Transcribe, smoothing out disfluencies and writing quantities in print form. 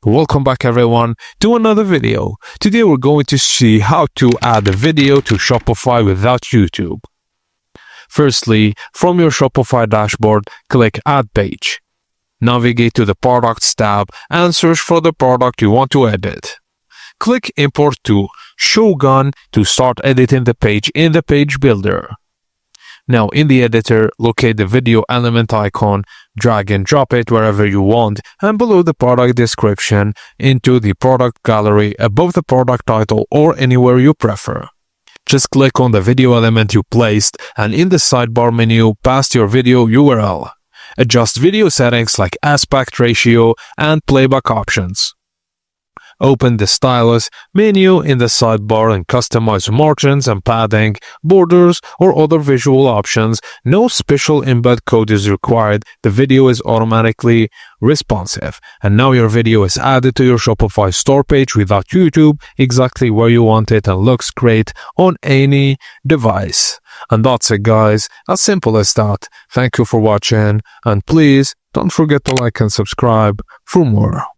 Welcome back everyone to another video. Today we're going to see how to add a video to Shopify without YouTube. Firstly, from your Shopify dashboard, click Add Page. Navigate to the Products tab and search for the product you want to edit. Click Import to Shogun to start editing the page in the Page Builder. Now in the editor, locate the video element icon, drag and drop it wherever you want, and below the product description into the product gallery above the product title or anywhere you prefer. Just click on the video element you placed and in the sidebar menu paste your video URL. Adjust video settings like aspect ratio and playback options. Open the Stylus menu in the sidebar and customize margins and padding, borders, or other visual options. No special embed code is required. The video is automatically responsive. And now your video is added to your Shopify store page without YouTube, exactly where you want it, and looks great on any device. And that's it, guys. As simple as that. Thank you for watching, and please don't forget to like and subscribe for more.